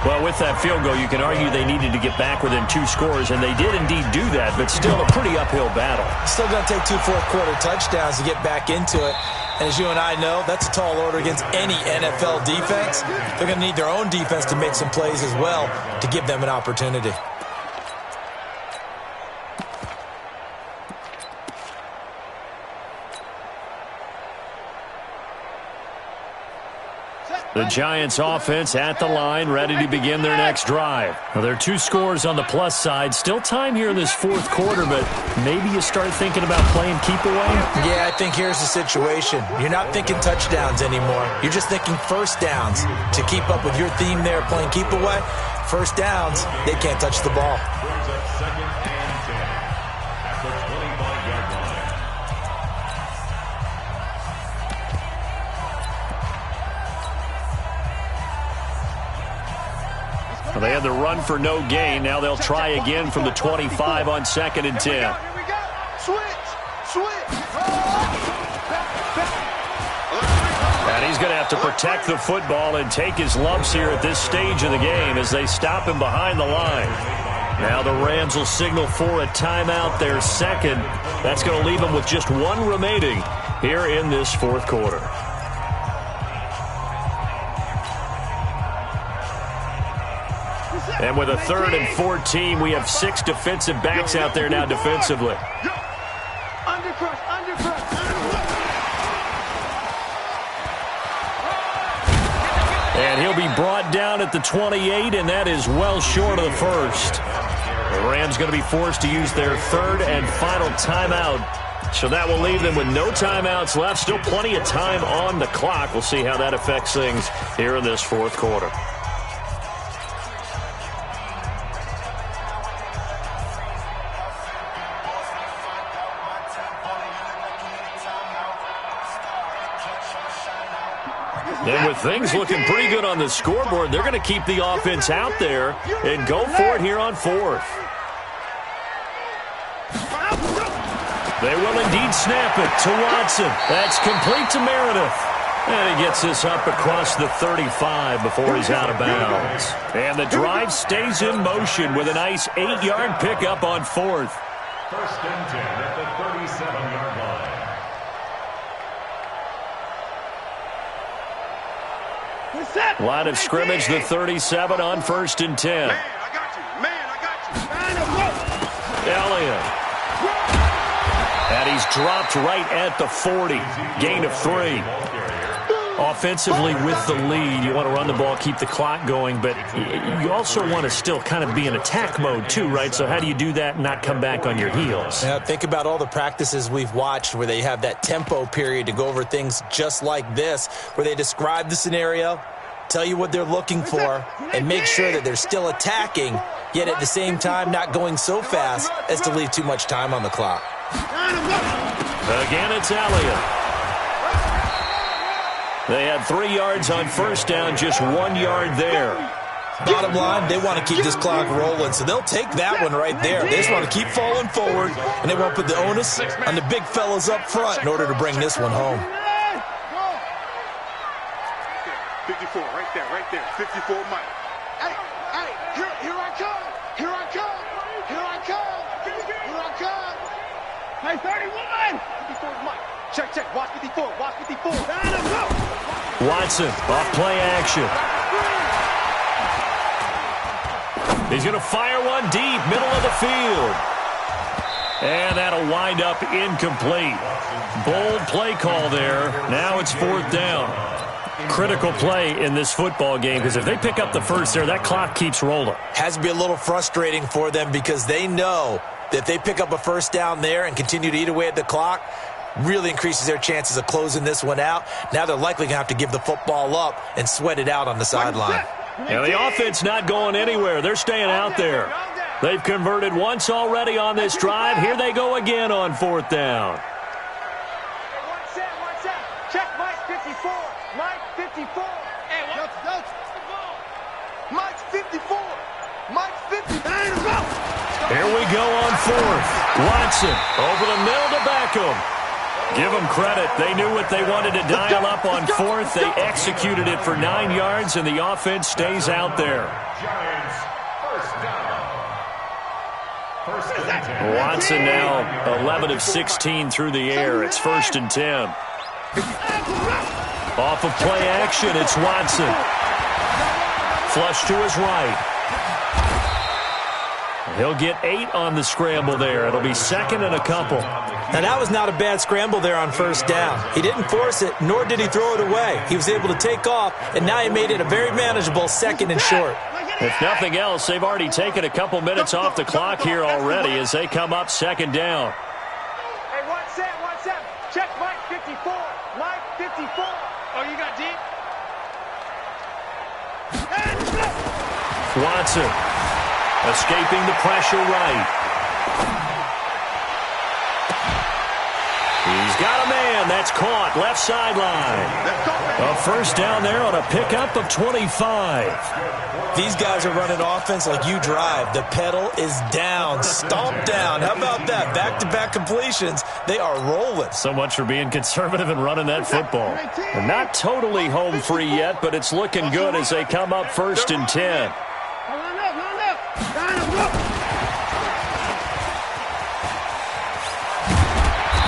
Well, with that field goal, you can argue they needed to get back within 2 scores, and they did indeed do that, but still a pretty uphill battle. Still going to take 2 fourth-quarter touchdowns to get back into it. And as you and I know, that's a tall order against any NFL defense. They're going to need their own defense to make some plays as well to give them an opportunity. The Giants offense at the line, ready to begin their next drive. Well, there are 2 scores on the plus side. Still time here in this fourth quarter, but maybe you start thinking about playing keep away? Yeah, I think here's the situation. You're not thinking touchdowns anymore. You're just thinking first downs. To keep up with your theme there, playing keep away, first downs, they can't touch the ball. Well, they had the run for no gain. Now they'll try again from the 25 on 2nd and 10. Here we go. Switch. And he's going to have to protect the football and take his lumps here at this stage of the game as they stop him behind the line. Now the Rams will signal for a timeout, their second. That's going to leave them with just 1 remaining here in this fourth quarter. And with a 3rd and 14, we have 6 defensive backs out there now defensively. And he'll be brought down at the 28, and that is well short of the first. The Rams going to be forced to use their 3rd and final timeout. So that will leave them with no timeouts left. Still plenty of time on the clock. We'll see how that affects things here in this fourth quarter. And with things looking pretty good on the scoreboard, they're going to keep the offense out there and go for it here on 4th. They will indeed snap it to Watson. That's complete to Meredith. And he gets this up across the 35 before he's out of bounds. And the drive stays in motion with a nice 8-yard pickup on 4th. 1st and 10 at the 37-yard line. Line of scrimmage, the 37 on 1st and 10. Man, I got you. Elliott. And he's dropped right at the 40. Gain of 3. Offensively with the lead, you want to run the ball, keep the clock going, but you also want to still kind of be in attack mode too, right? So how do you do that and not come back on your heels? Yeah, think about all the practices we've watched where they have that tempo period to go over things just like this, where they describe the scenario, tell you what they're looking for, and make sure that they're still attacking, yet at the same time not going so fast as to leave too much time on the clock. Again, it's Elliott. They had 3 yards on 1st down, just 1 yard there. Bottom line, they want to keep this clock rolling, so they'll take that one right there. They just want to keep falling forward, and they won't put the onus on the big fellas up front in order to bring this one home. 54, right there. 54, Mike. Hey, here I come. Hey, 31. 54 is Mike. Check. Watch 54. Watson, off play action. He's going to fire one deep, middle of the field. And that'll wind up incomplete. Bold play call there. Now it's 4th down. Critical play in this football game, because if they pick up the first there, that clock keeps rolling. Has to be a little frustrating for them because they know that if they pick up a first down there and continue to eat away at the clock, really increases their chances of closing this one out. Now they're likely going to have to give the football up and sweat it out on the sideline. Yeah, the offense not going anywhere. They're staying out there. They've converted once already on this drive. Here they go again on 4th down. Check Mike 54. Mike 54. Hey, Mike's 54. Mike's 54. Here we go on fourth. Watson over the middle to Beckham. Give them credit. They knew what they wanted to dial up on fourth. They executed it for 9 yards, and the offense stays out there. Giants, first down. First and 10. Watson now 11 of 16 through the air. It's 1st and 10. Off of play action, it's Watson. Flush to his right. He'll get 8 on the scramble there. It'll be 2nd and a couple. Now, that was not a bad scramble there on 1st down. He didn't force it, nor did he throw it away. He was able to take off, and now he made it a very manageable 2nd and short. If nothing else, they've already taken a couple minutes off the clock here already as they come up 2nd down. Hey, 1-7. Check Mike 54. Mike 54. Oh, you got deep? Watson escaping the pressure right. He's got a man. That's caught. Left sideline. A 1st down there on a pickup of 25. These guys are running offense like you drive. The pedal is down. Stomp down. How about that? Back-to-back completions. They are rolling. So much for being conservative and running that football. They're not totally home free yet, but it's looking good as they come up 1st and 10.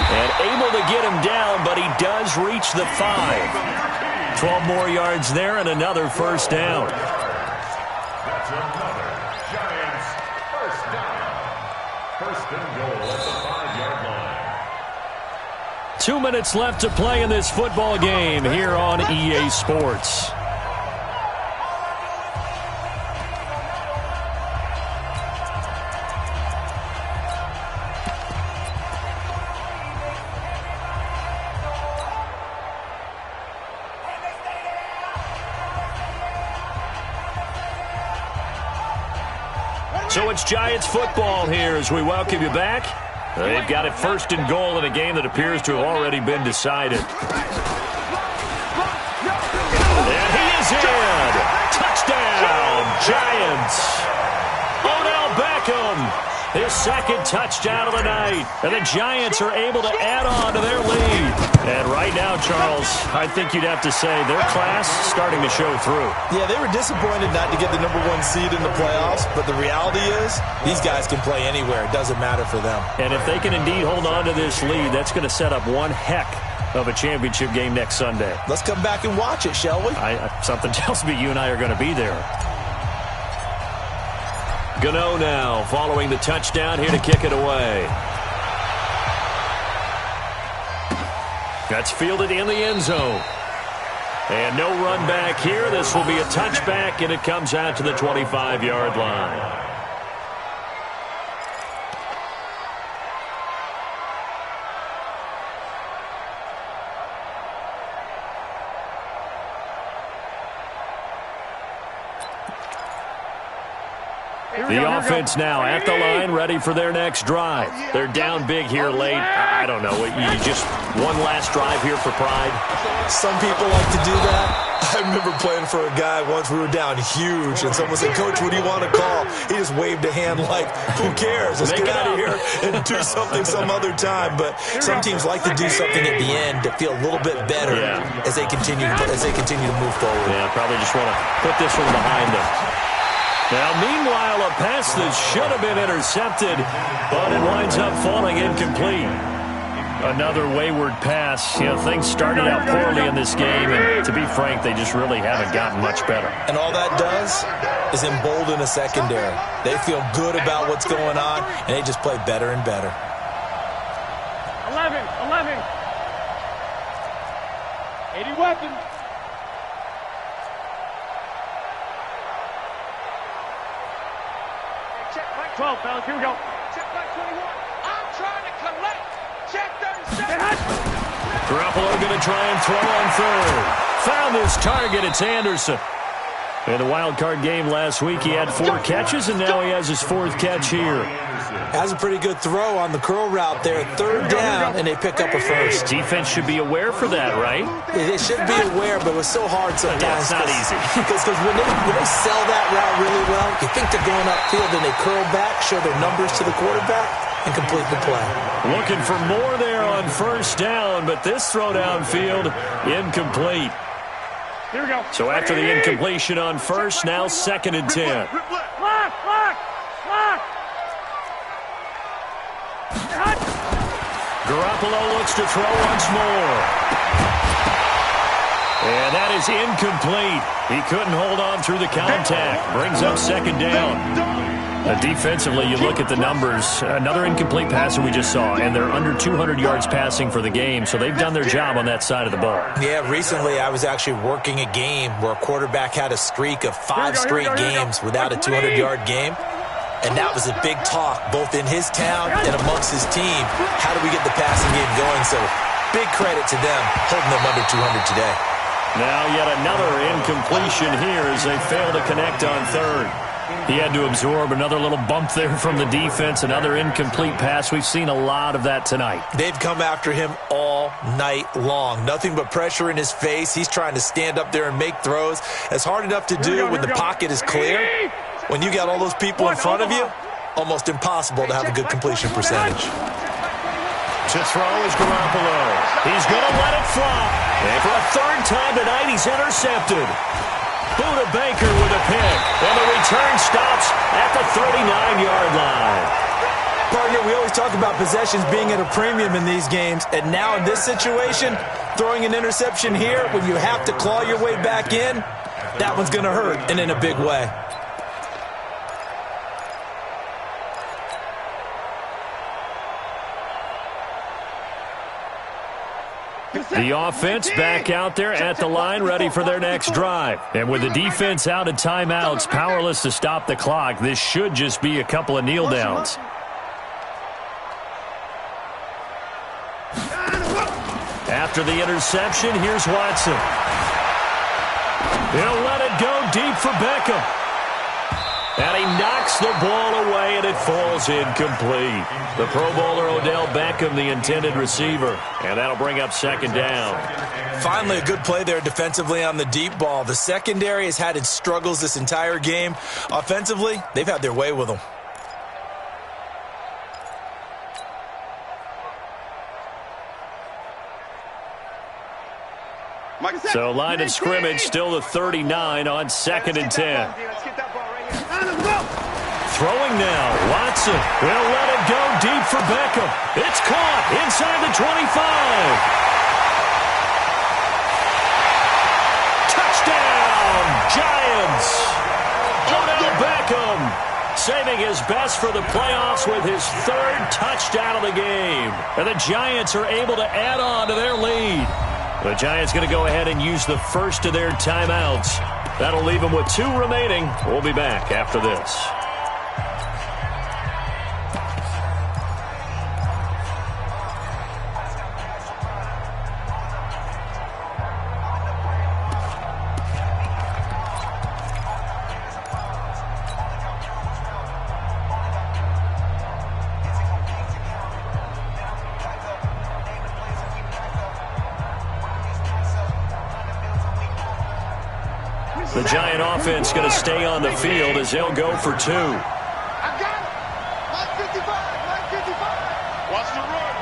And able to get him down, but he does reach the 5. 12 more yards there and another 1st down. That's another Giants first down. 1st and goal at the 5-yard line. 2 minutes left to play in this football game here on EA Sports. So it's Giants football here as we welcome you back. They've got it 1st and goal in a game that appears to have already been decided. And he is in. Touchdown, Giants. Odell Beckham, his 2nd touchdown of the night. And the Giants are able to add on to their lead. And right now, Charles, I think you'd have to say their class starting to show through. Yeah, they were disappointed not to get the #1 seed in the playoffs, but the reality is these guys can play anywhere. It doesn't matter for them. And if they can indeed hold on to this lead, that's going to set up one heck of a championship game next Sunday. Let's come back and watch it, shall we? Something tells me you and I are going to be there. Gano now following the touchdown here to kick it away. That's fielded in the end zone. And no run back here. This will be a touchback, and it comes out to the 25-yard line. The offense now at the line, ready for their next drive. They're down big here late. I don't know. You just one last drive here for pride. Some people like to do that. I remember playing for a guy once. We were down huge, and someone said, "Coach, what do you want to call?" He just waved a hand like, "Who cares? Let's get out of here and do something some other time." But some teams like to do something at the end to feel a little bit better as they continue to move forward. Yeah, probably just want to put this one behind them. Now, meanwhile, a pass that should have been intercepted, but it winds up falling incomplete. Another wayward pass. You know, things started out poorly in this game, and to be frank, they just really haven't gotten much better. And all that does is embolden a secondary. They feel good about what's going on, and they just play better and better. 11. 80 weapons. Check Mike 12, fellas. Here we go. Check Mike 21. I'm trying to collect. Check 37. Garoppolo going to try and throw on third. Found his target. It's Anderson. In the wild card game last week, he had 4 catches, and now he has his 4th catch here. Has a pretty good throw on the curl route there. 3rd down, and they pick up a first. Defense should be aware for that, right? They should be aware, but it was so hard sometimes. Yeah, it's not easy. Because when they sell that route really well, you think they're going upfield, and they curl back, show their numbers to the quarterback, and complete the play. Looking for more there on 1st down, but this throw downfield, incomplete. Here we go. So after the incompletion on 1st, now 2nd and 10. Lock. Garoppolo looks to throw once more. And that is incomplete. He couldn't hold on through the contact. Brings up 2nd down. Defensively, you look at the numbers. Another incomplete passer we just saw, and they're under 200 yards passing for the game, so they've done their job on that side of the ball. Yeah, recently I was actually working a game where a quarterback had a streak of 5 straight games without a 200-yard game, and that was a big talk, both in his town and amongst his team. How do we get the passing game going? So big credit to them, holding them under 200 today. Now yet another incompletion here as they fail to connect on 3rd. He had to absorb another little bump there from the defense, another incomplete pass. We've seen a lot of that tonight. They've come after him all night long. Nothing but pressure in his face. He's trying to stand up there and make throws. It's hard enough to do when the pocket is clear. When you got all those people in front of you, almost impossible to have a good completion percentage. To throw is Garoppolo. He's going to let it flop. And for a 3rd time tonight, he's intercepted. Buda Baker with a pick, and the return stops at the 39-yard line. Partner, we always talk about possessions being at a premium in these games, and now in this situation, throwing an interception here when you have to claw your way back in, that one's going to hurt, and in a big way. The offense back out there at the line, ready for their next drive. And with the defense out of timeouts, powerless to stop the clock, this should just be a couple of kneel downs. After the interception, here's Watson. He'll let it go deep for Beckham. And he knocks the ball away, and it falls incomplete. The Pro Bowler Odell Beckham, the intended receiver. And that'll bring up 2nd down. Finally, a good play there defensively on the deep ball. The secondary has had its struggles this entire game. Offensively, they've had their way with them. So line of scrimmage still the 39 on 2nd and 10. Throwing now, Watson will let it go deep for Beckham. It's caught inside the 25. Touchdown, Giants. Odell Beckham saving his best for the playoffs with his 3rd touchdown of the game. And the Giants are able to add on to their lead. The Giants going to go ahead and use the first of their timeouts. That'll leave them with 2 remaining. We'll be back after this. The Giant offense going to stay on the field as they'll go for 2. I got it. Mike 55. Mike 55. Watch the run.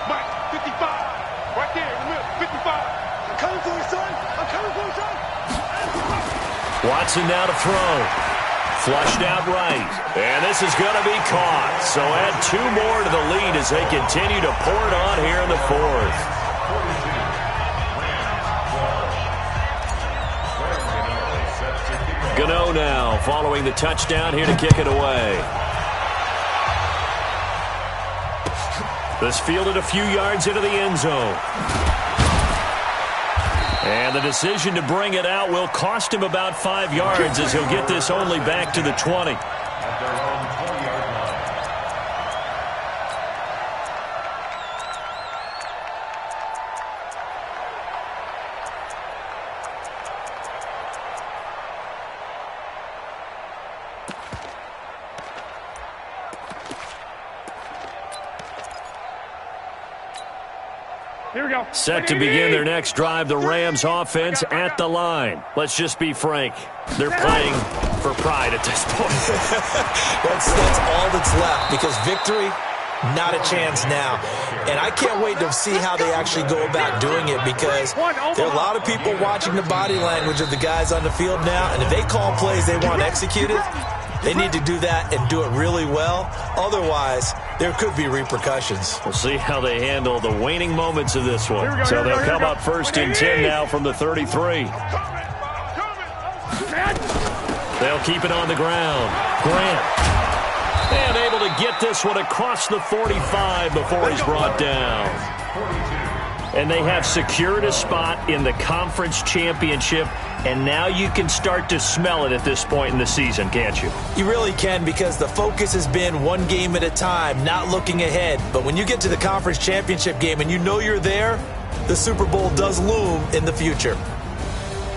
Mike 55. Right there in the middle. 55. I'm coming for you, son. I'm coming for you, son. Watson now to throw. Flushed out right. And this is going to be caught. So add 2 more to the lead as they continue to pour it on here in the 4th. Gano now following the touchdown here to kick it away. This fielded a few yards into the end zone. And the decision to bring it out will cost him about 5 yards as he'll get this only back to the 20. Here we go. Set to begin their next drive, the Rams offense at the line. Let's just be frank. They're playing for pride at this point. That's all that's left, because victory, not a chance now. And I can't wait to see how they actually go about doing it, because there are a lot of people watching the body language of the guys on the field now, and if they call plays they want executed, they need to do that and do it really well. Otherwise, there could be repercussions. We'll see how they handle the waning moments of this one. So they'll come up 1st and 10 now from the 33. They'll keep it on the ground. Grant. And able to get this one across the 45 before he's brought down. And they have secured a spot in the conference championship, and now you can start to smell it at this point in the season, can't you? You really can, because the focus has been one game at a time, not looking ahead. But when you get to the conference championship game and you know you're there, the Super Bowl does loom in the future.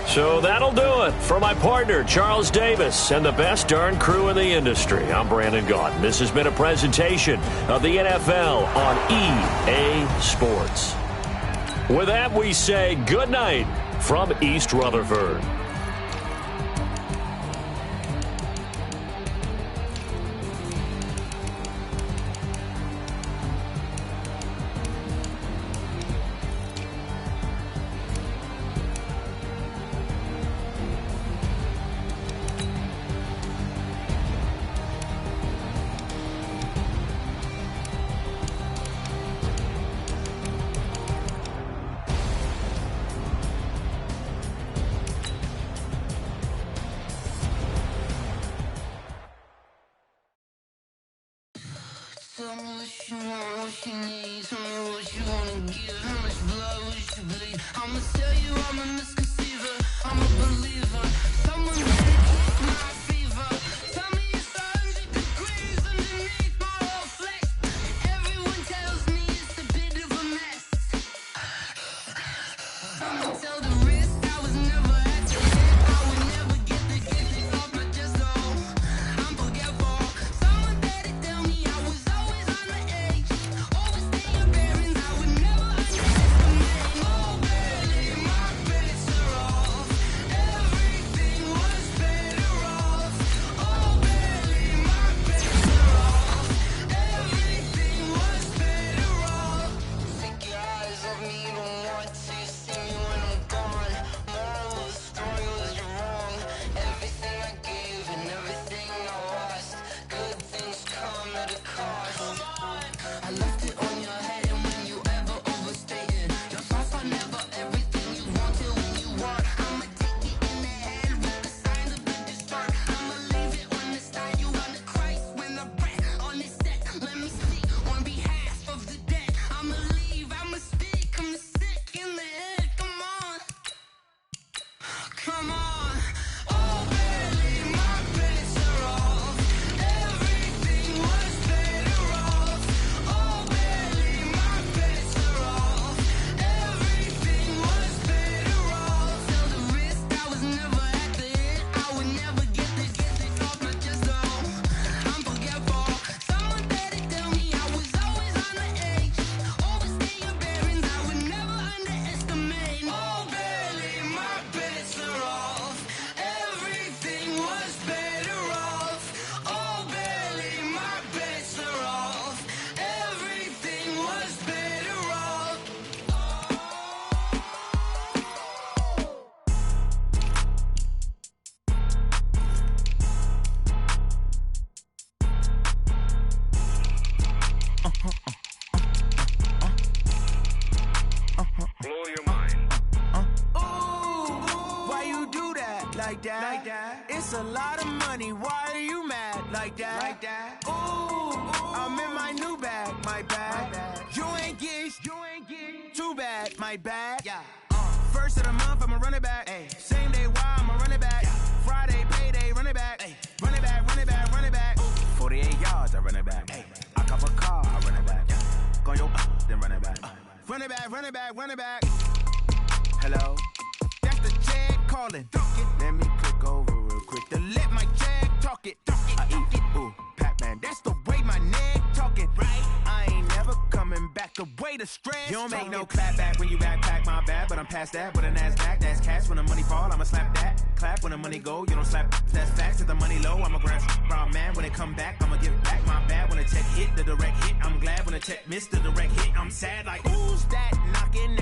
So that'll do it for my partner, Charles Davis, and the best darn crew in the industry. I'm Brandon Gaudin. This has been a presentation of the NFL on EA Sports. With that, we say good night from East Rutherford. Tell me what you want, what you need. Tell me what you wanna give. How much blood would you bleed? I'ma tell you I'm a misconceiver. I'm a believer. Someone better kick my fever. Tell me it's 100 degrees underneath my whole flesh. Everyone tells me it's a bit of a mess. Someone tell the wrist I was never at the end. I would never get the off my chest, though. I'm forgetful. Someone better tell me I was always on the edge. Overstaying parents, I would never underestimate. Oh, barely, my bets are off. Everything was better off. Oh, barely, my bets are off. Everything was better off. Take your eyes off me, you don't want to see me when I'm gone. Moral of the story was you're wrong. Everything I gave and everything I lost. Good things come at a cost. I left it on your head, and when you ever overstated, your thoughts are never everything you wanted when you want. I'ma take it in the head with the signs of the destroyed. I'ma leave it on the side. You want the Christ when the breath on this set. Let me speak on behalf of the dead. I'ma leave, I'ma speak. I'm the sick in the head. Come on. Come on. Oh, barely, my bets are off. Everything was better off. Oh, barely, my bets are off. Everything was better off. Tell the wrist I was never at the end. I would never get this off my chest, though. I'm forgetful. Someone better tell me I was always on the edge. Overstaying parents, I would never underestimate. Oh, barely, my bets are off. Everything was better off. Oh, barely, my bets are off. Everything was better off. Blow your mind. Why you do that? Like that? Like that? It's a lot of money. Why are you mad? Like that? Like that? Ooh, I'm in my new bag. My bag. You ain't get too bad. My bag. Yeah. First of the month, I'ma run it back. Ay. Same day, why I'ma run it back. Friday, payday, run it back. Ay. Run it back, run it back, run it back. 48 yards, I run it back. Ay. I cop a car, I run it back. Go yo, then run it back. Run it back, run it back, run it back. Hello? That's the check calling. Let me click over real quick to let my check talk it. I eat it, ooh, Pac-Man. That's the way my neck talking. Right? I ain't never coming back the way that the stress. You don't make no clap back when you backpack, my bad, but I'm past that with a NASDAQ. That's cash when the money fall, I'ma slap that. Clap when the money go, you don't slap. That's facts. If the money low, I'ma grab brown man. When it come back, I'ma give back. My bad when the check hit, the direct hit. I'm glad when the check missed the direct hit. I'm sad like, who's that knocking